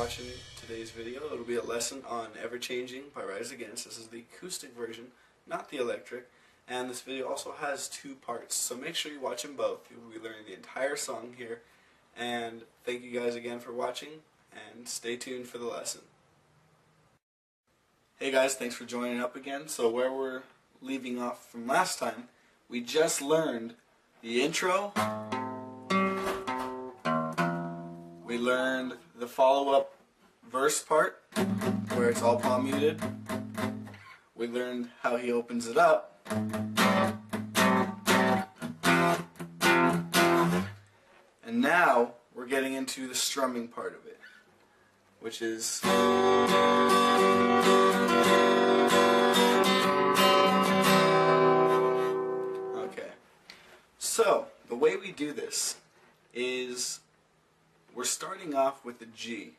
watching today's video. It'll be a lesson on Everchanging by Rise Against. This is the acoustic version, not the electric. And this video also has two parts, so make sure you watch them both. You'll be learning the entire song here. And thank you guys again for watching, and stay tuned for the lesson. Hey guys, thanks for joining up again. So where we're leaving off from last time, we just learned the intro. We learned the follow-up verse part, where it's all palm muted. We learned how he opens it up. And now we're getting into the strumming part of it, which is okay. So the way we do this is we're starting off with the G,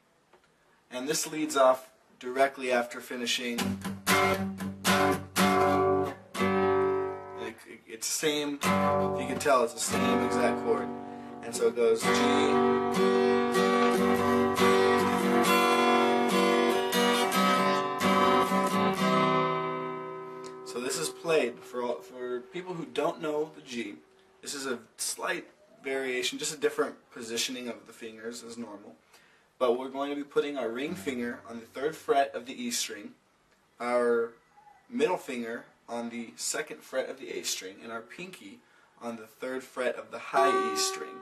and this leads off directly after finishing. It's the same, if you can tell, it's the same exact chord. And so it goes G, so this is played for people who don't know the G. This is a slight variation, just a different positioning of the fingers as normal. But we're going to be putting our ring finger on the 3rd fret of the E string, our middle finger on the 2nd fret of the A string, and our pinky on the 3rd fret of the high E string.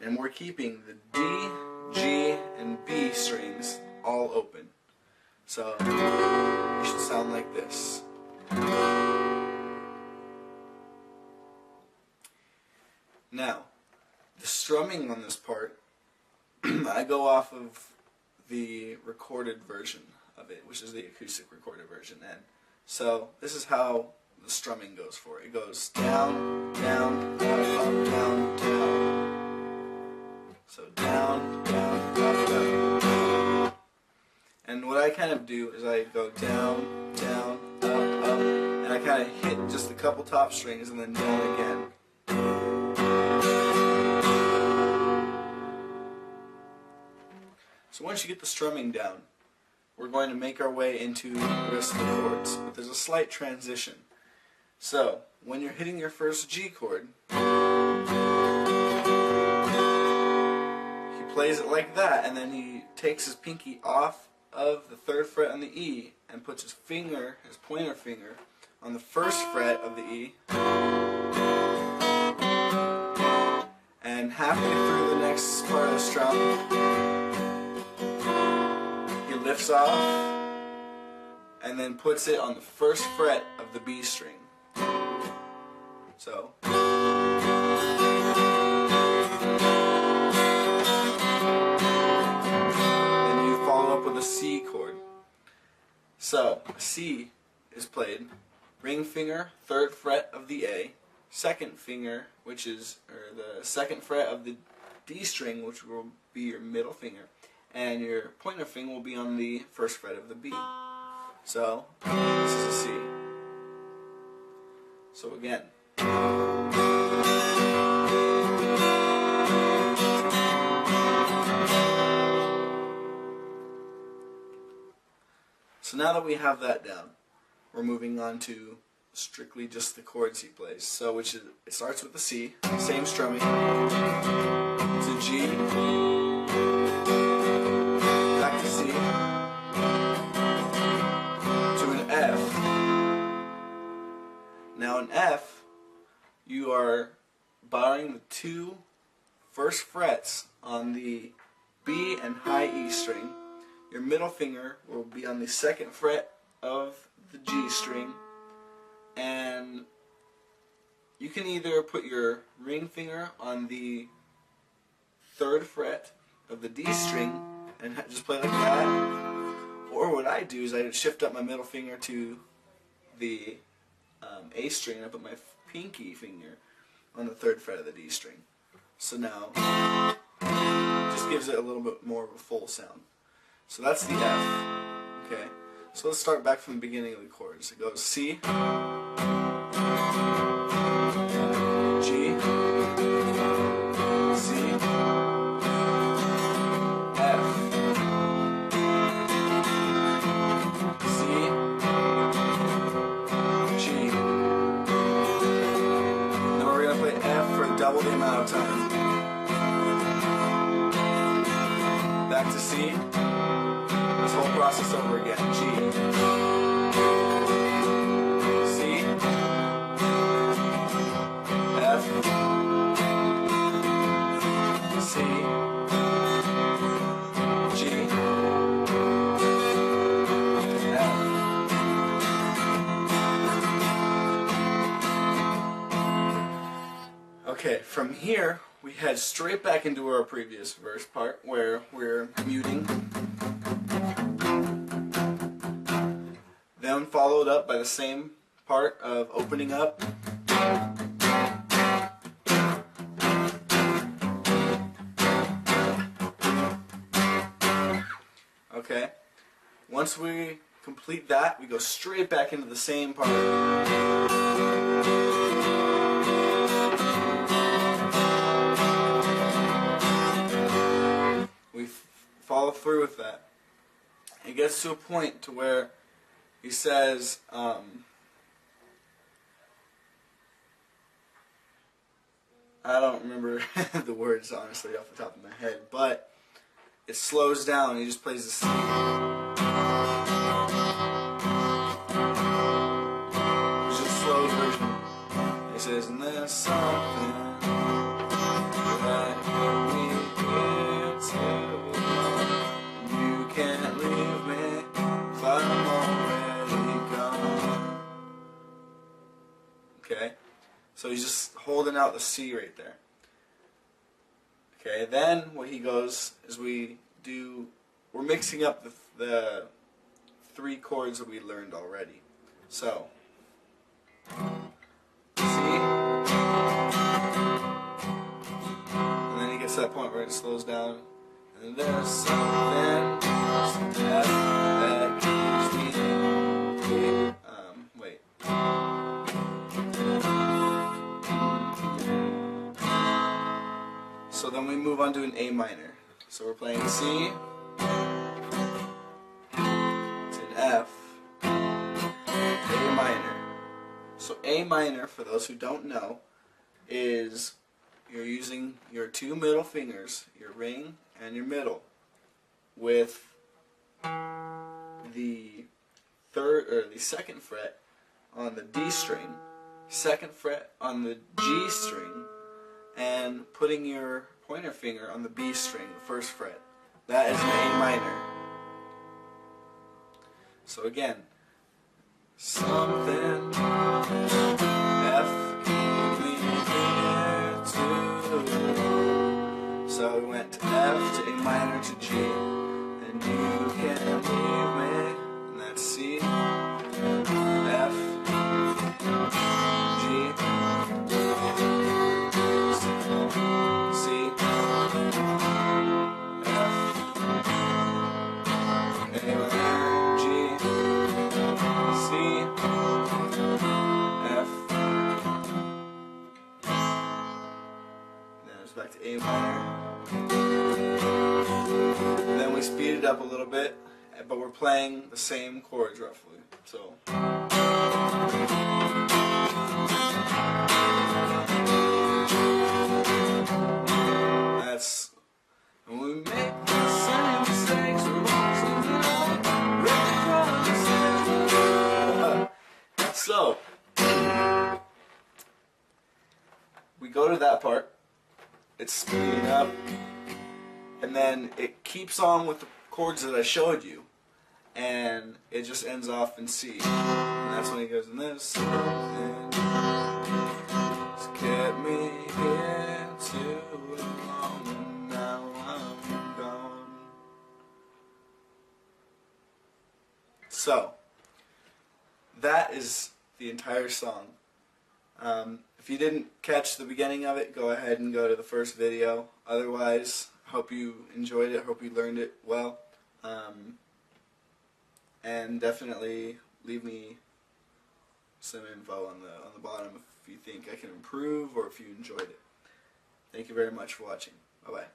And we're keeping the D, G, and B strings all open. So it should sound like this. Now, the strumming on this part, I go off of the recorded version of it, which is the acoustic recorded version. And so this is how the strumming goes for it. It goes down, down, up, up, down, down. So down, down, up, up. And what I kind of do is I go down, down, up, up, and I kind of hit just a couple top strings and then down again. So once you get the strumming down, we're going to make our way into the rest of the chords, but there's a slight transition. So when you're hitting your first G chord, he plays it like that, and then he takes his pinky off of the 3rd fret on the E and puts his finger, his pointer finger, on the 1st fret of the E. And halfway through the next part of the strum, lifts off and then puts it on the 1st fret of the B string. So then you follow up with a C chord. So C is played ring finger, 3rd fret of the A, 2nd finger, which is the 2nd fret of the D string, which will be your middle finger, and your pointer finger will be on the 1st fret of the B. So this is a C. So again. So now that we have that down, we're moving on to strictly just the chords he plays. So it starts with the C, same strumming. It's a G. C to an F. Now in F, you are barring the 2 first frets on the B and high E string. Your middle finger will be on the 2nd fret of the G string, and you can either put your ring finger on the 3rd fret of the D string and just play like that, or what I do is I shift up my middle finger to the A string and I put my pinky finger on the 3rd fret of the D string. So now it just gives it a little bit more of a full sound. So that's the F. Okay, so let's start back from the beginning of the chords. It goes C, G, C, F, double the amount of time. Back to C. This whole process over again. G. C. F. C. G. F. Okay, from here we head straight back into our previous verse part where we're muting. Then followed up by the same part of opening up. Okay, once we complete that, we go straight back into the same part. We follow through with that. It gets to a point to where he says, I don't remember the words honestly off the top of my head, but it slows down. He just plays the C. It's just a slow version. He says, and there's something that we get to. You can't leave me if I'm already gone. Okay? So he's just holding out the C right there. Okay, then what he goes is we're mixing up the three chords that we learned already. So, C, and then he gets to that point where it slows down, and there's something F that keeps me wait. So then we move on to an A minor. So we're playing C, it's an F, A minor. So A minor, for those who don't know, is you're using your two middle fingers, your ring and your middle, with the second fret on the D string, second fret on the G string, and putting your pointer finger on the B string, the first fret. That is an A minor. So again, something F me here too. So we went to F to A minor to G, and you can't leave me, and that's C, F, G, C, F, A minor, G, C, F. Then it's back to A minor. Then we speed it up a little bit, but we're playing the same chords roughly. So. That's when we make the same mistakes. So we go to that part. It's speeding up, and then it keeps on with the chords that I showed you, and it just ends off in C. And that's when he goes, and there's something that's kept me here too long, now I'm gone. So, that is the entire song. If you didn't catch the beginning of it, go ahead and go to the first video. Otherwise, hope you enjoyed it, hope you learned it well. And definitely leave me some info on the bottom if you think I can improve or if you enjoyed it. Thank you very much for watching. Bye-bye.